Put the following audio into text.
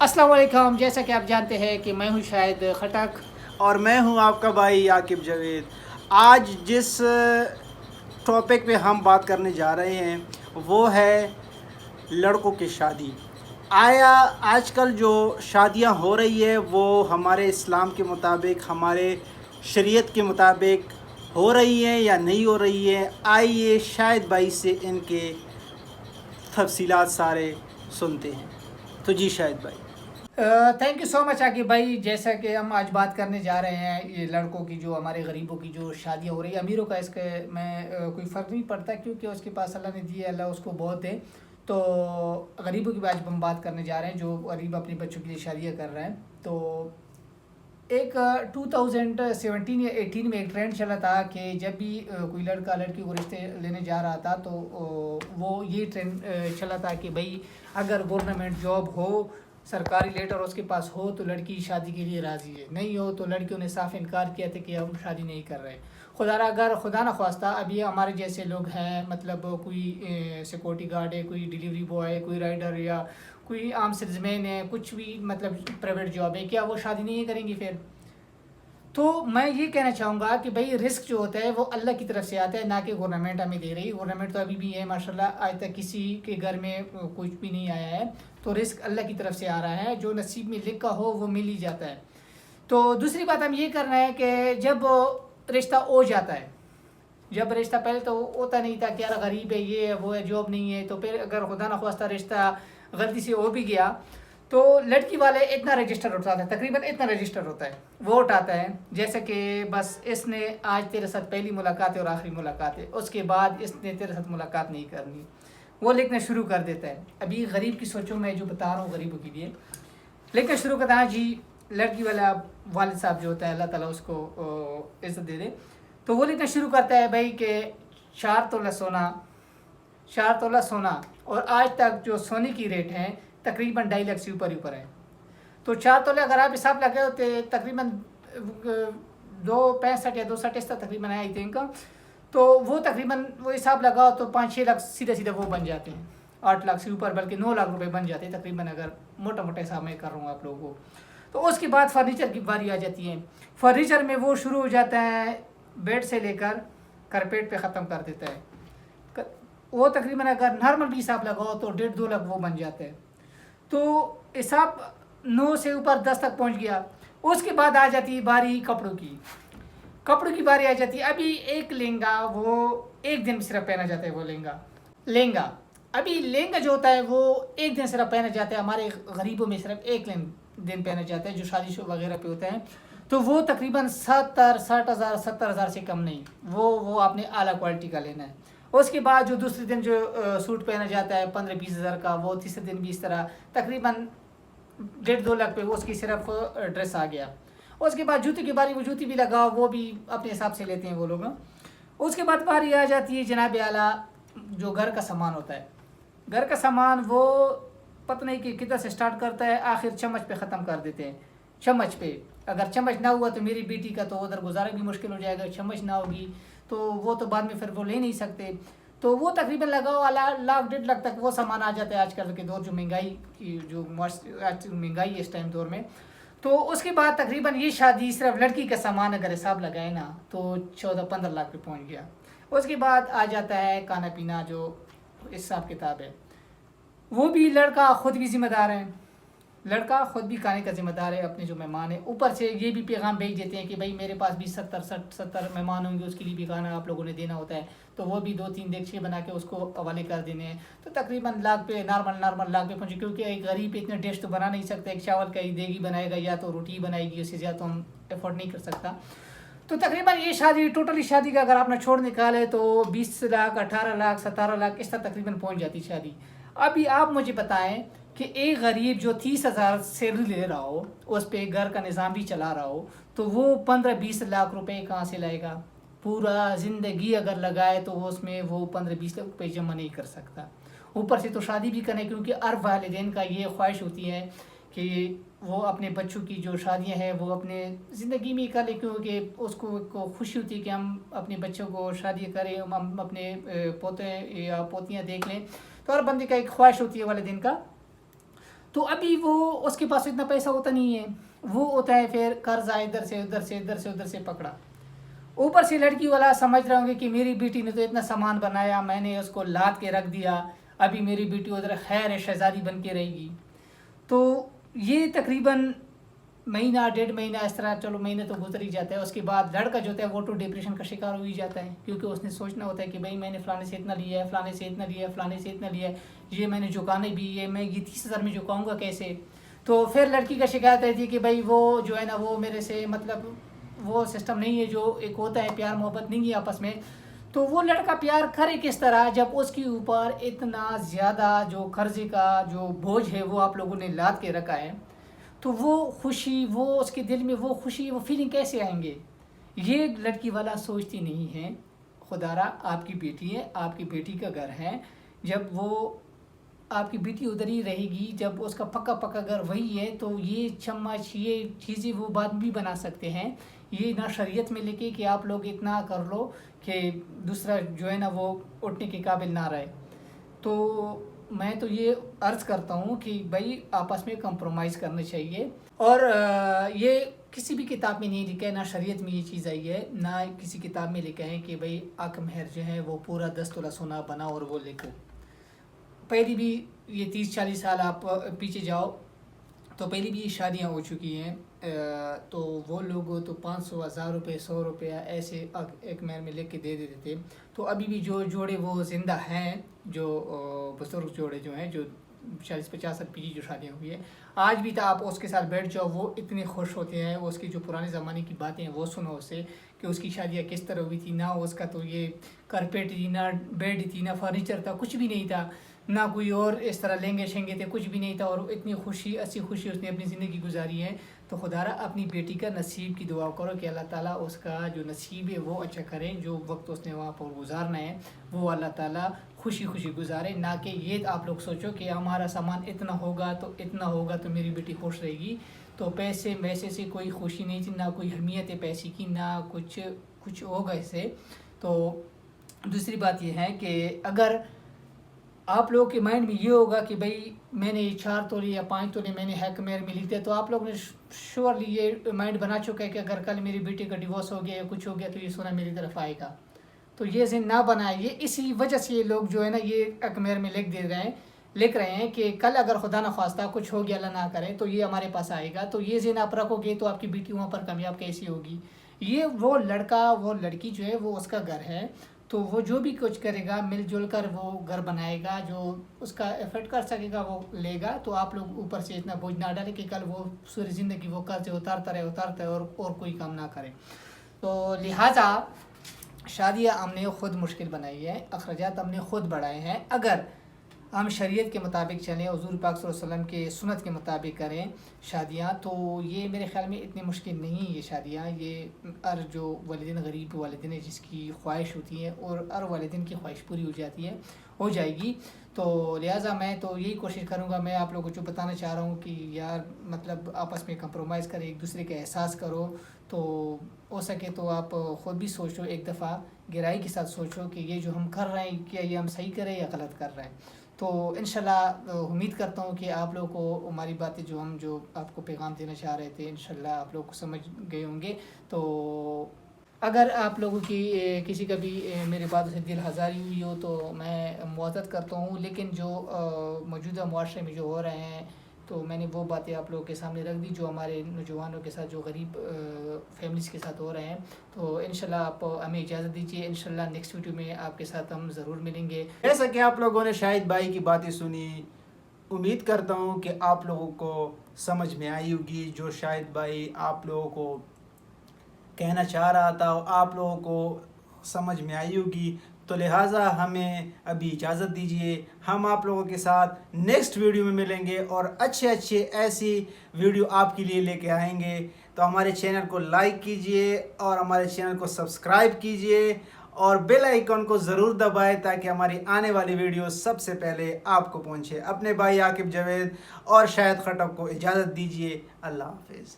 السلام علیکم. جیسا کہ آپ جانتے ہیں کہ میں ہوں شاہد خٹک اور میں ہوں آپ کا بھائی عاقب جاوید. آج جس ٹاپک پہ ہم بات کرنے جا رہے ہیں وہ ہے لڑکوں کی شادی. آیا آج کل جو شادیاں ہو رہی ہے وہ ہمارے اسلام کے مطابق، ہمارے شریعت کے مطابق ہو رہی ہیں یا نہیں ہو رہی ہیں؟ آئیے شاہد بھائی سے ان کے تفصیلات سارے سنتے ہیں. تو جی شاہد بھائی. تھینک یو سو مچ عاقب بھائی. جیسا کہ ہم آج بات کرنے جا رہے ہیں یہ لڑکوں کی، جو ہمارے غریبوں کی جو شادیاں ہو رہی ہیں. امیروں کا اس کے میں کوئی فرق نہیں پڑتا، کیونکہ اس کے پاس اللہ نے دی ہے، اللہ اس کو بہت دے. تو غریبوں کی آج ہم بات کرنے جا رہے ہیں، جو غریب اپنے بچوں کے لیے شادیاں کر رہے ہیں. تو ایک 2017 یا 18 میں ایک ٹرینڈ چلا تھا کہ جب بھی کوئی لڑکا لڑکی کو رشتے لینے جا رہا تھا تو وہ یہ ٹرینڈ چلا تھا کہ بھائی اگر گورنمنٹ جاب ہو، سرکاری لیٹر اس کے پاس ہو تو لڑکی شادی کے لیے راضی ہے، نہیں ہو تو لڑکیوں نے صاف انکار کیا تھا کہ ہم شادی نہیں کر رہے. خدا نہ خواستہ ابھی ہمارے جیسے لوگ ہیں، مطلب کوئی سیکورٹی گارڈ ہے، کوئی ڈیلیوری بوائے ہے، کوئی رائڈر یا کوئی عام سیلز مین ہے، کچھ بھی مطلب پرائیویٹ جاب ہے، کیا وہ شادی نہیں کریں گی پھر؟ تو میں یہ کہنا چاہوں گا کہ بھائی رسک جو ہوتا ہے وہ اللہ کی طرف سے آتا ہے، نہ کہ گورنمنٹ ہمیں دے رہی. گورنمنٹ تو ابھی بھی ہے ماشاءاللہ، آج تک کسی کے گھر میں کچھ بھی نہیں آیا ہے. تو رزق اللہ کی طرف سے آ رہا ہے، جو نصیب میں لکھا ہو وہ مل ہی جاتا ہے. تو دوسری بات ہم یہ کرنا ہے کہ جب رشتہ ہو جاتا ہے، جب رشتہ پہلے تو ہوتا نہیں تھا کہ یار غریب ہے، یہ ہے وہ ہے، جاب نہیں ہے، تو پھر اگر خدا نخواستہ رشتہ غلطی سے ہو بھی گیا تو لڑکی والے اتنا رجسٹر اٹھاتے ہیں، تقریباً اتنا رجسٹر ہوتا ہے، وہ اٹھاتا ہے جیسے کہ بس اس نے آج تیرے ساتھ پہلی ملاقات ہے اور آخری ملاقات ہے، اس کے بعد اس نے تیرے ساتھ ملاقات نہیں کرنی، وہ لکھنا شروع کر دیتا ہے. ابھی غریب کی سوچوں میں جو بتا رہا ہوں غریبوں کے لیے لکھنا شروع کرتا ہے. جی لڑکی والا والد صاحب جو ہوتا ہے، اللہ تعالیٰ اس کو عزت دے دے، تو وہ لکھنا شروع کرتا ہے بھائی کہ 4 تولہ سونا، 4 تولہ سونا، اور آج تک جو سونے کی ریٹ ہے تقریباً 2.5 لاکھ سے اوپر ہے. تو 4 تولے اگر آپ حساب لگے ہوتے تقریباً 265 یا 260 اس تقریباً ہے آئی تھنک. تو وہ تقریباً وہ حساب لگاؤ تو 5-6 لاکھ سیدھا وہ بن جاتے ہیں، 8 لاکھ سے اوپر بلکہ 9 لاکھ روپے بن جاتے ہیں تقریباً، اگر موٹا موٹا حساب میں کر رہا ہوں آپ لوگوں کو. تو اس کے بعد فرنیچر کی باری آ جاتی ہے. فرنیچر میں وہ شروع ہو جاتا ہے بیڈ سے لے کر کارپیٹ پہ ختم کر دیتا ہے. وہ تقریباً اگر نارمل بھی حساب لگاؤ تو 1.5-2 لاکھ وہ بن جاتے ہیں. تو حساب 9 سے اوپر 10 تک پہنچ گیا. اس کے بعد آ جاتی ہے باری کپڑوں کی باری آ جاتی ہے. ابھی ایک لہنگا وہ ایک دن میں صرف پہنا جاتا ہے. وہ لہنگا ابھی لہنگا جو ہوتا ہے وہ ایک دن صرف پہنا جاتا ہے. ہمارے غریبوں میں صرف ایک دن پہنا جاتا ہے جو شادی شو وغیرہ پہ ہوتا ہے. تو وہ تقریباً 60,000 70,000 سے کم نہیں، وہ آپ نے اعلیٰ کوالٹی کا لینا ہے. اس کے بعد جو دوسرے دن جو سوٹ پہنا جاتا ہے 15-20 ہزار کا، وہ تیسرے دن بھی اس طرح تقریباً 1.5-2 لاکھ پہ اس کی صرف ڈریس آ گیا. اس کے بعد جوتے کی باری، وہ جوتی بھی لگاؤ وہ بھی اپنے حساب سے لیتے ہیں وہ لوگ. اس کے بعد باری آ جاتی ہے جناب اعلیٰ جو گھر کا سامان ہوتا ہے. گھر کا سامان وہ پتہ نہیں کہ کدھر سے سٹارٹ کرتا ہے، آخر چمچ پہ ختم کر دیتے ہیں. چمچ پہ اگر چمچ نہ ہوا تو میری بیٹی کا تو ادھر گزارا بھی مشکل ہو جائے گا. چمچ نہ ہوگی تو وہ تو بعد میں پھر وہ لے نہیں سکتے. تو وہ تقریباً لگاؤ 1.5 لاکھ تک وہ سامان آ جاتا ہے آج کل کے دور جو مہنگائی کی جو مہنگائی ہے اس ٹائم دور میں. تو اس کے بعد تقریباً یہ شادی صرف لڑکی کا سامان اگر حساب لگائے نا تو 14-15 لاکھ پہ پہنچ گیا. اس کے بعد آ جاتا ہے کھانا پینا جو حساب کتاب ہے، وہ بھی لڑکا خود بھی ذمہ دار ہے. لڑکا خود بھی کھانے کا ذمہ دار ہے اپنے جو مہمان ہیں. اوپر سے یہ بھی پیغام بھیج دیتے ہیں کہ بھائی میرے پاس بھی 70 مہمان ہوں گے، اس کے لیے بھی کھانا آپ لوگوں نے دینا ہوتا ہے. تو وہ بھی 2-3 دیگچے بنا کے اس کو حوالے کر دینے ہیں. تو تقریباً لاکھ پہ نارمل لاکھ پہ پہنچے، کیونکہ ایک غریب اتنے ڈش تو بنا نہیں سکتا. ایک چاول کا ہی دیگی بنائے گا یا تو روٹی بنائے گی، اس سے زیادہ تو ہم افورڈ نہیں کر سکتا. تو تقریباً یہ شادی ٹوٹلی شادی کا اگر آپ نے چھوڑ نکالے تو 20 لاکھ 18 لاکھ 17 لاکھ اس تک تقریباً پہنچ جاتی شادی. ابھی آپ مجھے بتائیں کہ ایک غریب جو 30,000 سیلری لے رہا ہو، اس پہ گھر کا نظام بھی چلا رہا ہو، تو وہ 15-20 لاکھ روپے کہاں سے لائے گا؟ پورا زندگی اگر لگائے تو اس میں وہ 15-20 لاکھ روپے جمع نہیں کر سکتا. اوپر سے تو شادی بھی کرنے، کیونکہ ہر والدین کا یہ خواہش ہوتی ہے کہ وہ اپنے بچوں کی جو شادیاں ہیں وہ اپنے زندگی میں کر لیں، کیونکہ اس کو خوشی ہوتی ہے کہ ہم اپنے بچوں کو شادی کریں، ہم اپنے پوتے یا پوتیاں دیکھ لیں. تو ہر بندے کا ایک خواہش ہوتی ہے والدین کا. تو ابھی وہ اس کے پاس اتنا پیسہ ہوتا نہیں ہے، وہ ہوتا ہے پھر قرضہ ادھر سے ادھر سے پکڑا، اوپر سے لڑکی والا سمجھ رہے ہوں گے کہ میری بیٹی نے تو اتنا سامان بنایا، میں نے اس کو لاد کے رکھ دیا، ابھی میری بیٹی ادھر خیر ہے شہزادی بن کے رہے گی. تو یہ تقریباً مہینہ 1.5 مہینہ اس طرح، چلو مہینہ تو گزر ہی جاتا ہے. اس کے بعد لڑکا جو ہوتا ہے وہ تو ڈپریشن کا شکار ہو ہی جاتا ہے، کیونکہ اس نے سوچنا ہوتا ہے کہ بھائی میں نے فلانے سے اتنا لیا ہے، فلانے سے اتنا لیا ہے، فلانے سے اتنا لیا ہے، یہ میں نے چکانے بھی ہے، میں یہ 30,000 میں چکاؤں گا کیسے. تو پھر لڑکی کا شکایت رہتی ہے کہ بھائی وہ جو ہے نا وہ میرے سے مطلب وہ سسٹم نہیں ہے جو ایک ہوتا ہے، پیار محبت نہیں ہے آپس میں. تو وہ لڑکا پیار کرے کس طرح جب اس کے اوپر اتنا زیادہ جو قرضے کا جو بوجھ ہے وہ آپ لوگوں نے لاد کے رکھا ہے. تو وہ خوشی، وہ اس کے دل میں وہ خوشی، وہ فیلنگ کیسے آئیں گے؟ یہ لڑکی والا سوچتی نہیں ہے. خدا را آپ کی بیٹی ہے، آپ کی بیٹی کا گھر ہے، جب وہ آپ کی بیٹی ادھر ہی رہے گی، جب اس کا پکا گھر وہی ہے، تو یہ چمچ یہ چیزیں وہ بعد بھی بنا سکتے ہیں. یہ نہ شریعت میں لکھے کہ آپ لوگ اتنا کر لو کہ دوسرا جو ہے نا وہ اٹھنے کے قابل نہ رہے. تو میں تو یہ عرض کرتا ہوں کہ بھائی آپس میں کمپرومائز کرنا چاہیے. اور یہ کسی بھی کتاب میں نہیں لکھا ہے، نہ شریعت میں یہ چیز آئی ہے، نہ کسی کتاب میں لکھا ہے کہ بھائی حق مہر جو ہے وہ پورا 10 تولہ سونا بنا اور وہ لکھو. پہلی بھی یہ 30-40 سال آپ پیچھے جاؤ تو پہلی بھی یہ شادیاں ہو چکی ہیں. تو وہ لوگ تو 500 1000 روپے 100 روپیہ ایسے ایک مہر میں لکھ کے دے دیتے تھے. تو ابھی بھی جو جوڑے وہ زندہ ہیں، جو بزرگ جوڑے جو ہیں، جو 40-50 سال پیچھے جو شادیاں ہوئی ہیں، آج بھی تو آپ اس کے ساتھ بیٹھ جاؤ، وہ اتنے خوش ہوتے ہیں. اس کی جو پرانے زمانے کی باتیں ہیں وہ سنو اس سے کہ اس کی شادیاں کس طرح ہوئی تھی. نہ اس کا تو یہ کارپیٹ تھی، نہ بیڈ تھی، نہ فرنیچر تھا، کچھ بھی نہیں تھا، نہ کوئی اور اس طرح لہنگے شہنگے تھے، کچھ بھی نہیں تھا. اور اتنی خوشی، اچھی خوشی اس نے اپنی زندگی گزاری ہے. تو خدا را اپنی بیٹی کا نصیب کی دعا کرو کہ اللہ تعالیٰ اس کا جو نصیب ہے وہ اچھا کرے. جو وقت اس نے وہاں پر گزارنا ہے وہ اللہ تعالیٰ خوشی گزارے. نہ کہ یہ آپ لوگ سوچو کہ ہمارا سامان اتنا ہوگا تو میری بیٹی خوش رہے گی. تو پیسے ویسے سے کوئی خوشی نہیں تھی، نہ کوئی اہمیت ہے پیسے کی، نہ کچھ ہوگا اس سے. تو دوسری بات یہ ہے کہ اگر آپ لوگوں کے مائنڈ میں یہ ہوگا کہ بھائی میں نے 4 تولے یا 5 تولے میں نے حق مہر میں لکھ دیا، تو آپ لوگ نے شیورلی یہ مائنڈ بنا چکا ہے کہ اگر کل میری بیٹی کا ڈیورس ہو گیا یا کچھ ہو گیا تو یہ سونا میری طرف آئے گا. تو یہ ذہن نہ بنائے. یہ اسی وجہ سے یہ لوگ جو ہے نا یہ حق مہر میں لکھ رہے ہیں کہ کل اگر خدا نہ خواستہ کچھ ہو گیا، اللہ نہ کرے، تو یہ ہمارے پاس آئے گا. تو یہ ذہن آپ رکھو گے تو آپ کی بیٹی وہاں پر کامیاب کیسی ہوگی؟ یہ وہ لڑکا وہ لڑکی جو ہے وہ اس کا گھر ہے، تو وہ جو بھی کچھ کرے گا مل جل کر وہ گھر بنائے گا، جو اس کا ایفرٹ کر سکے گا وہ لے گا. تو آپ لوگ اوپر سے اتنا بوجھ نہ ڈالے کہ کل وہ سوری زندگی وہ قرض اتارتا رہے اور کوئی کام نہ کرے. تو لہٰذا شادیاں ہم نے خود مشکل بنائی ہے، اخراجات ہم نے خود بڑھائے ہیں. اگر ہم شریعت کے مطابق چلیں، حضور پاک صلی اللہ علیہ وسلم کے سنت کے مطابق کریں شادیاں، تو یہ میرے خیال میں اتنی مشکل نہیں یہ شادیاں. یہ ہر جو والدین غریب والدین ہے جس کی خواہش ہوتی ہے اور ہر والدین کی خواہش پوری ہو جائے گی. تو لہٰذا میں تو یہی کوشش کروں گا. میں آپ لوگوں کو جو بتانا چاہ رہا ہوں کہ یار مطلب آپس میں کمپرومائز کریں، ایک دوسرے کا احساس کرو. تو ہو سکے تو آپ خود بھی سوچو، ایک دفعہ گہرائی کے ساتھ سوچو کہ یہ جو ہم کر رہے ہیں کیا یہ ہم صحیح کر رہے ہیں یا غلط کر رہے ہیں. تو انشاءاللہ امید کرتا ہوں کہ آپ لوگوں کو ہماری باتیں جو آپ کو پیغام دینا چاہ رہے تھے انشاءاللہ آپ لوگ کو سمجھ گئے ہوں گے. تو اگر آپ لوگوں کی کسی کا بھی میری باتوں سے دل آزاری ہوئی ہو تو میں معذرت کرتا ہوں. لیکن جو موجودہ معاشرے میں جو ہو رہے ہیں تو میں نے وہ باتیں آپ لوگوں کے سامنے رکھ دی جو ہمارے نوجوانوں کے ساتھ، جو غریب فیملیز کے ساتھ ہو رہے ہیں. تو انشاءاللہ آپ ہمیں اجازت دیجیے، انشاءاللہ نیکسٹ ویڈیو میں آپ کے ساتھ ہم ضرور ملیں گے. جیسا کہ آپ لوگوں نے شاہد بھائی کی باتیں سنی، امید کرتا ہوں کہ آپ لوگوں کو سمجھ میں آئی ہوگی. جو شاہد بھائی آپ لوگوں کو کہنا چاہ رہا تھا آپ لوگوں کو سمجھ میں آئی ہوگی. تو لہٰذا ہمیں ابھی اجازت دیجیے، ہم آپ لوگوں کے ساتھ نیکسٹ ویڈیو میں ملیں گے اور اچھے ایسی ویڈیو آپ کے لیے لے کے آئیں گے. تو ہمارے چینل کو لائک کیجیے اور ہمارے چینل کو سبسکرائب کیجیے اور بیل آئیکن کو ضرور دبائیں تاکہ ہماری آنے والی ویڈیو سب سے پہلے آپ کو پہنچے. اپنے بھائی عاقب جاوید اور شاہد خٹک کو اجازت دیجیے. اللہ حافظ.